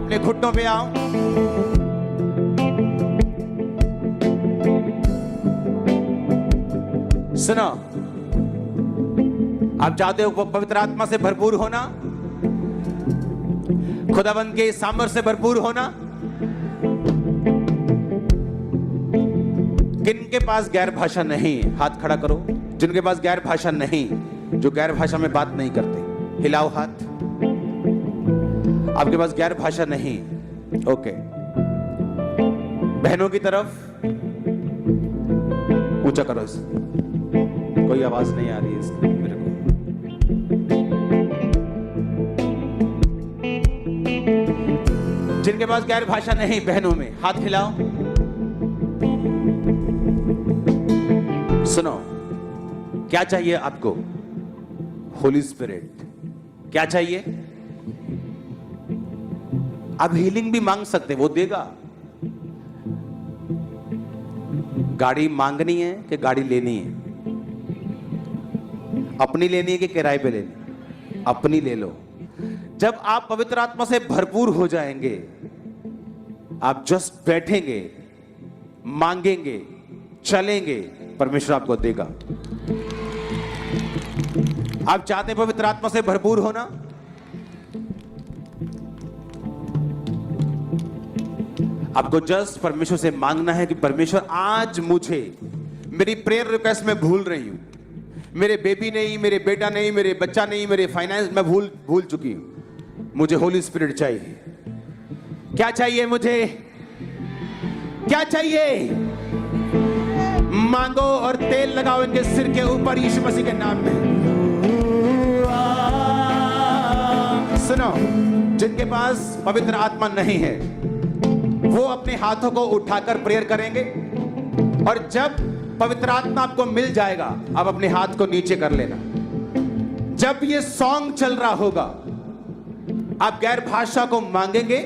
अपने घुटनों पे आओ। सुनो, आप चाहते हो पवित्र आत्मा से भरपूर होना, खुदावंद के सामर्थ से भरपूर होना। किन के पास गैर भाषा नहीं, हाथ खड़ा करो। जिनके पास गैर भाषा नहीं, जो गैर भाषा में बात नहीं करते, हिलाओ हाथ। आपके पास गैर भाषा नहीं, ओके। बहनों की तरफ ऊंचा करो इसे, कोई आवाज नहीं आ रही है इसकी मेरे को। जिनके पास गैर भाषा नहीं, बहनों में हाथ हिलाओ। सुनो, क्या चाहिए आपको? होली स्पिरिट। क्या चाहिए? आप हीलिंग भी मांग सकते, वो देगा। गाड़ी मांगनी है कि गाड़ी लेनी है? अपनी लेनी है कि किराए पे लेनी? अपनी ले लो। जब आप पवित्र आत्मा से भरपूर हो जाएंगे, आप जस्ट बैठेंगे, मांगेंगे, चलेंगे, परमेश्वर आपको देगा। आप चाहते हैं पवित्र आत्मा से भरपूर होना? आपको जस्ट परमेश्वर से मांगना है कि परमेश्वर आज मुझे, मेरी प्रेयर रिक्वेस्ट में भूल रही हूं, मेरे बेबी नहीं, मेरे बेटा नहीं, मेरे बच्चा नहीं, मेरे फाइनेंस में भूल चुकी हूं, मुझे होली स्पिरिट चाहिए। क्या चाहिए मुझे? क्या चाहिए? मांगो और तेल लगाओ इनके सिर के ऊपर यीशु मसीह के नाम में। सुनो, जिनके पास पवित्र आत्मा नहीं है, वो अपने हाथों को उठाकर प्रेयर करेंगे, और जब पवित्र आत्मा आपको मिल जाएगा, आप अपने हाथ को नीचे कर लेना। जब ये सॉन्ग चल रहा होगा, आप गैर भाषा को मांगेंगे,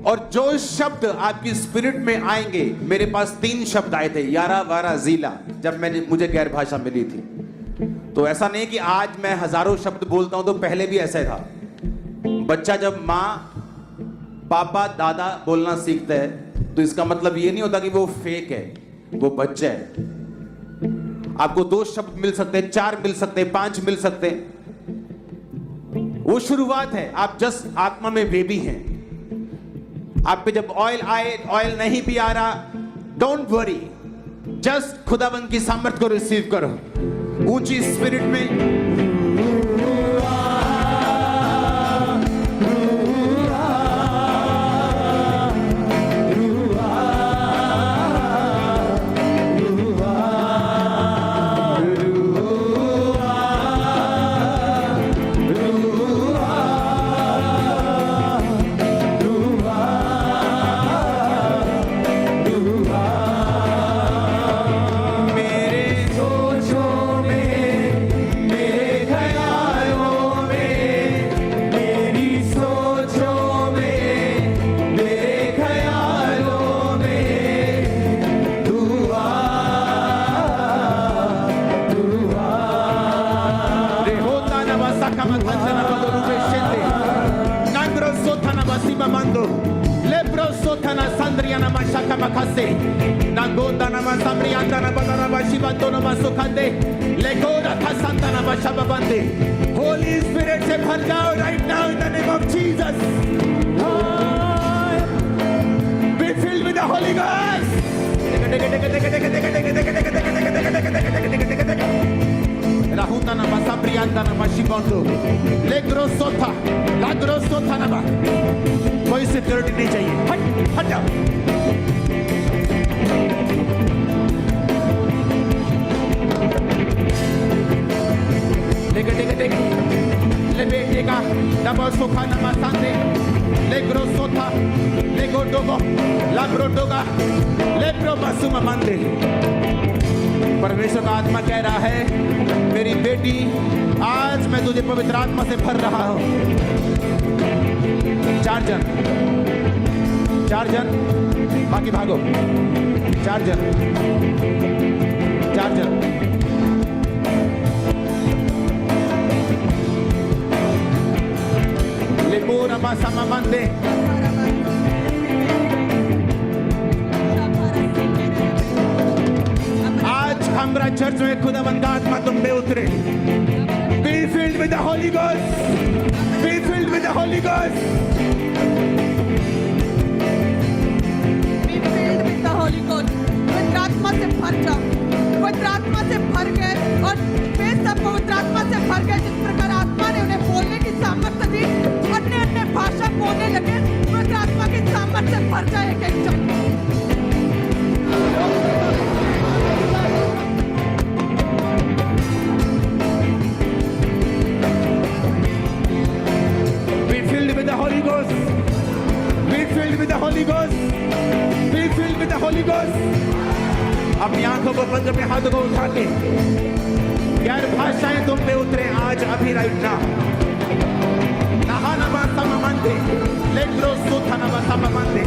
और जो शब्द आपकी स्पिरिट में आएंगे, मेरे पास 3 शब्द आए थे, यारा वारा जीला, जब मुझे गैर भाषा मिली थी। तो ऐसा नहीं कि आज मैं हजारों शब्द बोलता हूं, तो पहले भी ऐसा था। बच्चा जब माँ, पापा, दादा बोलना सीखता है, तो इसका मतलब ये नहीं होता कि वो फेक है, वो बच्चा है। आपको 2 शब्द मिल सकते हैं, 4 मिल सकते हैं, 5 मिल सकते हैं। वो शुरुआत है, आप जस्ट आत्मा में बेबी हैं। आप पे जब ऑयल आए, ऑयल नहीं भी आ रहा, डोंट वरी, जस्ट खुदावंद की सामर्थ को रिसीव करो ऊंची स्पिरिट में। Holy Spirit से भर जाओ right now in the name of Jesus. Be filled with the Holy Ghost. Rahuta nama sabrianda nama shibondo. Legro sota, lagro sota nama. कोई सिक्योरिटी नहीं चाहिए, हट जाओ। Le बेटेगा डबल सोखा नमा सांदे, ले ग्रोसोथा, ले गोडोगो, ला ब्रोडोगा, ले प्रोमासुमा मंदे। परमेश्वर का आत्मा कह रहा है, मेरी बेटी, आज मैं तुझे पवित्र आत्मा से भर रहा हूं। 4 जन, बाकी भागो। 4 जन। Le pura masa mamande. Church में खुदावन का आत्मा तुम पे उतरे। Be filled with the Holy Ghost. Be filled with the Holy Ghost. Be filled with the Holy Ghost. पवित्र आत्मा से भर जाओ। पवित्र आत्मा से भर गए और वे सब पवित्र आत्मा से भर गए। जिस प्रकार आत्मा ने उन्हें बोलने की सामर्थ्य दी, अन्य अन्य भाषा बोलने लगे। पवित्र आत्मा की सामर्थ्य से भर जाए एक एक जन। Be filled with the Holy Ghost. Be filled with the Holy Ghost. Be filled with the Holy Ghost. अपनी आंखों को बंद, अपने हाथों को उठा के गैर भाषाएं तुम पे उतरे आज अभी राइट ना। नहाना बासा ममंदे, लेब्रो सुथाना बासा ममंदे,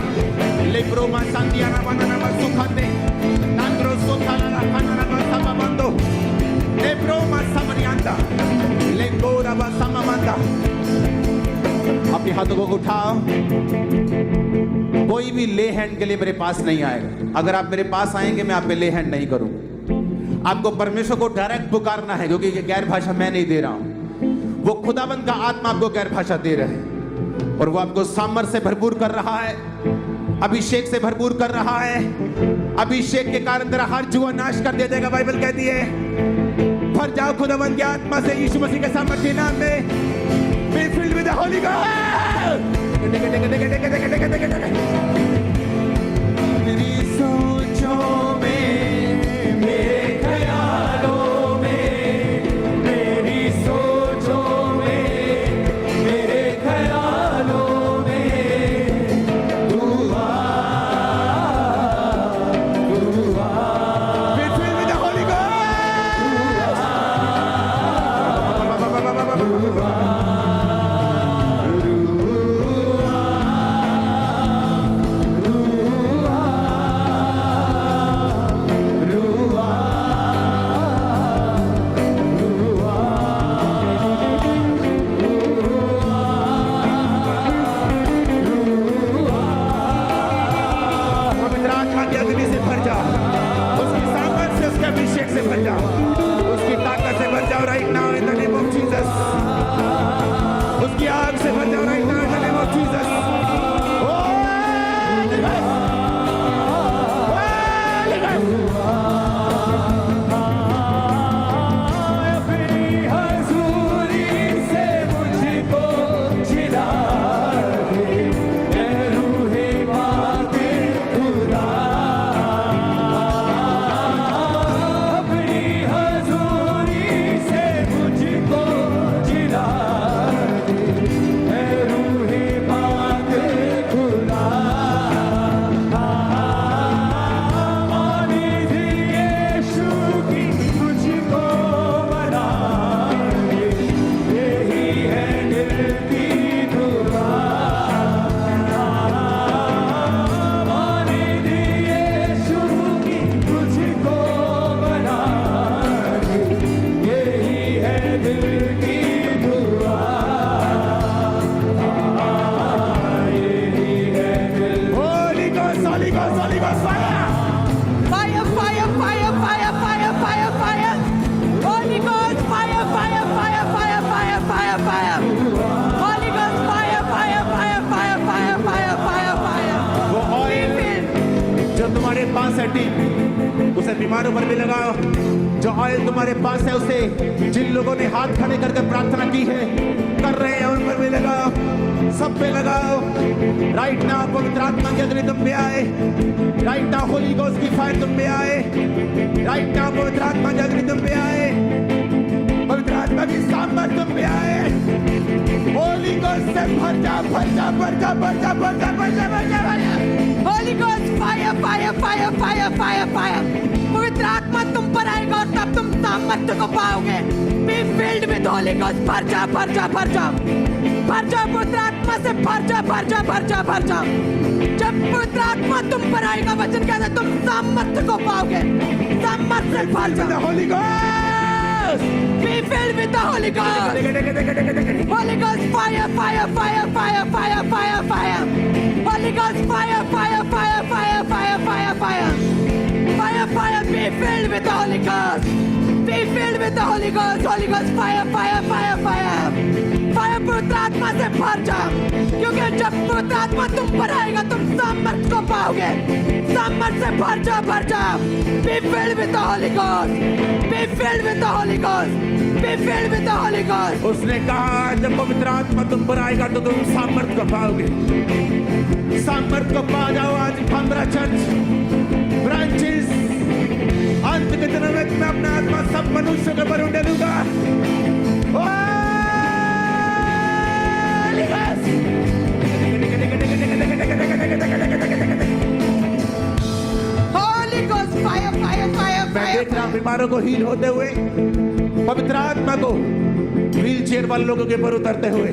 लेब्रो मासांदियाना बनाना बासुखाते, नांद्रो सुथाना रखाना बासा ममंदो, लेब्रो मासामनियांदा, लेंगोरा बासा ममंदा। अपने हाथों को उठाओ। कोई भी ले हैंड के लिए मेरे पास नहीं आएगा। अगर आप मेरे पास आएंगे मैं आप पे ले हैंड नहीं करूंगा। आपको परमेश्वर को डायरेक्ट पुकारना है, क्योंकि गैर भाषा मैं नहीं दे रहा हूं, वो खुदाबंद का आत्मा आपको गैर भाषा दे रहा है और वो आपको सामर्थ से भरपूर कर रहा है, अभिषेक से भरपूर कर रहा है। अभिषेक के कारण तेरा हर जुआ नाश कर दे देगा। बाइबल कहती है भर जाओ खुदाबंद की आत्मा से यीशु मसीह के सामर्थ्य नाम में। Be filled with the Holy Ghost. मेरी सोचों में, मेरे ख्यालों में, मेरी सोचों में, मेरे ख्यालों में तू आ। Be filled with the Holy Ghost. उसकी आग से भर जाओ right now in the name of Jesus. अपनी हजूरी से मुझको जिला दे, रूहे बाते खुदा। अपनी हजूरी से मुझको जिला पास है टीम, उसे बीमारों पर भी लगाओ। जो ऑयल तुम्हारे पास है उसे जिन लोगों ने हाथ खड़े करके प्रार्थना की है, कर रहे हैं, उन पर भी लगाओ, सब पे लगाओ। राइट नाउ पवित्र आत्मा की अग्नि तुम पे आए। राइट नाउ होली गोस्ट की फायर तुम पे आए। राइट नाउ पवित्र आत्मा की अग्नि तुम पे आए। पवित्र आत्मा की सामर्थ तुम पे आए। होली गोस्ट से भर जा, भर जा, भर जा, भर जा, भर जा, भर जा, भर जा, भर जा। Holy Ghost fire fire fire fire fire fire। पवित्र आत्मा तुम पर आएगा और तब तुम सामर्थ्य को पाओगे। Be filled with Holy Ghost। भर जा, भर जा, भर जा, भर जा। पवित्र आत्मा से भर जा, भर जा, भर जा, भर जा। जब पवित्र आत्मा तुम पर आएगा, वचन कहता है तुम सामर्थ्य को पाओगे। सामर्थ्य से भर जा। Holy Ghost। Be filled with the Holy Ghost। Holy Ghost fire fire fire fire fire fire fire। Holy Ghost fire fire fire fire fire fire fire fire fire। Be filled with the Holy Ghost। with the Holy Ghost, fire, fire, fire, fire. Fire पवित्र आत्मा से भर जाओ, क्योंकि जब पवित्र आत्मा तुम पर आएगा तुम सामर्थ को पाओगे। सामर्थ से भर जाओ। Be filled with the Holy Ghost. Be filled with the Holy Ghost. Be filled with the Holy Ghost. उसने कहा जब पवित्र आत्मा तुम पर आएगा तो तुम सामर्थ को पाओगे। सामर्थ को पा जाओ आज 15 चर्च ब्रांचेस। अंत के दिनों में मैं अपना आत्मा सब मनुष्यों के ऊपर उंडेलूंगा। Holy Ghost! Holy Ghost, fire, fire, fire, मैं fire. देख रहा हूं बीमारों को हील होते हुए, पवित्र आत्मा को व्हील चेयर वाले लोगों के ऊपर उतरते हुए,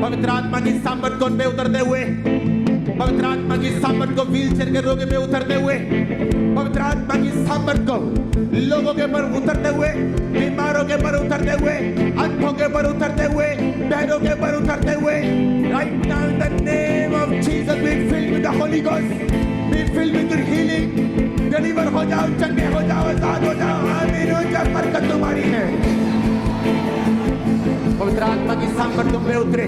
पवित्र आत्मा की सामर्थ को उन पे उतरते हुए, पवित्र आत्मा की सामर्थ को व्हीलचेयर के रोगी पे उतरते हुए, पवित्र आत्मा की सामर्थ को लोगों के ऊपर उतरते हुए, बीमारों के ऊपर उतरते हुए, अंधों के ऊपर उतरते हुए, बहनों के ऊपर उतरते हुए, right now in the name of Jesus be filled with the Holy Ghost, be filled with your healing, deliver हो जाओ, चंगे हो जाओ, आजाद हो जाओ, आमीन हो जाओ, बरकत तुम्हारी है। पवित्र आत्मा की सामर्थ तुम पे उतरे,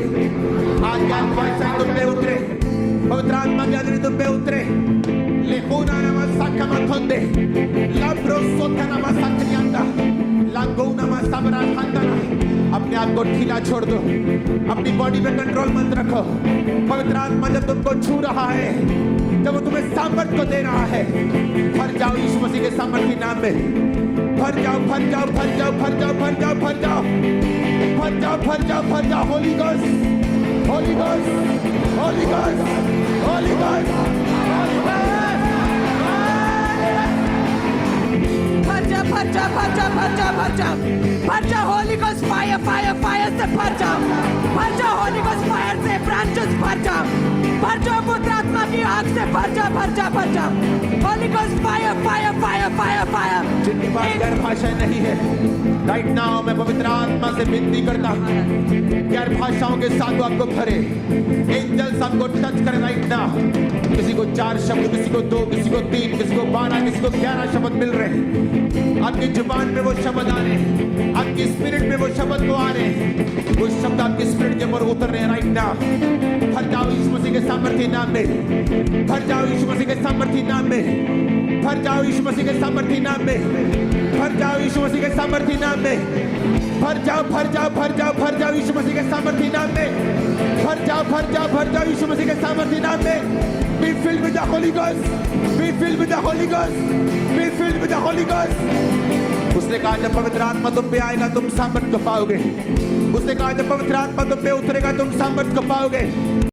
आज ज्ञान भाषा तुम पे उतरे, पवित्र आत्मा की अग्नि तुम पे उतरे। लेकोना नमः साकमथोंदे, लाब्रो सोथा नमः साकरियांदा, लागो नमः सबरा खांदाना। अपने आप को ढीला छोड़ दो, अपनी बॉडी पे कंट्रोल मत रखो। पवित्र आत्मा जब तुमको छू रहा है, जब वो तुम्हें सामर्थ को दे रहा है, भर जाओ यीशु मसीह के सामर्थ के नाम में। भर जाओ, भर जाओ, भर जाओ, भर जाओ, भर जाओ, भर जाओ, भर जाओ, भर जाओ, भर जाओ। Holi ghost, Holi ghost, Holi ghost, Holi ghost, Holi ghost. भर जा, भर जा, भर जा, भर जा, भर जा, भर जा। Holi ghost fire, fire, fire से भर जाओ, भर जा। होली गोस्ट फायर से ब्रांचेस भर जाओ, भर जाओ। पवित्र आत्मा की आग से भर जा, भर जा, भर जा। Holi ghost fire, fire, fire, fire, fire. जिनके पास गैर भाषाएं नहीं है, राइट नाउ मैं पवित्र आत्मा से विनती करता हूँ, गैर भाषाओं के साथ वो आपको भरे, एंजल्स आपको टच करें राइट नाउ। किसी को 4 शब्द, किसी को 2, किसी को 3, किसी को 12, किसी को 11 शब्द मिल रहे हैं। आपकी जुबान में वो शब्द आ रहे हैं, आपकी स्पिरिट में वो शब्द को आ रहे हैं, वो शब्द आपकी स्पिरिट के ऊपर उतर रहे हैं राइट नाउ। भर जाओ यीशु मसीह के सामर्थी नाम में, भर जाओ यीशु मसीह के सामर्थी नाम में, भर जाओ यीशु मसीह के सामर्थी नाम में, भर जाओ यीशु मसीह के सामर्थी नाम में, भर जाओ, भर जाओ, भर जाओ, भर जाओ यीशु मसीह के सामर्थी नाम में, भर जाओ, भर जाओ, भर जाओ यीशु मसीह के सामर्थी नाम में। Be filled with the Holy Ghost, be filled with the Holy Ghost, be filled with the Holy Ghost। उसने कहा जब पवित्र आत्मा तुम पे आएगा तुम सामर्थ को पाओगे। उसने कहा जब पवित्र आत्मा तुम पे उतरेगा तुम सामर्थ को पाओगे।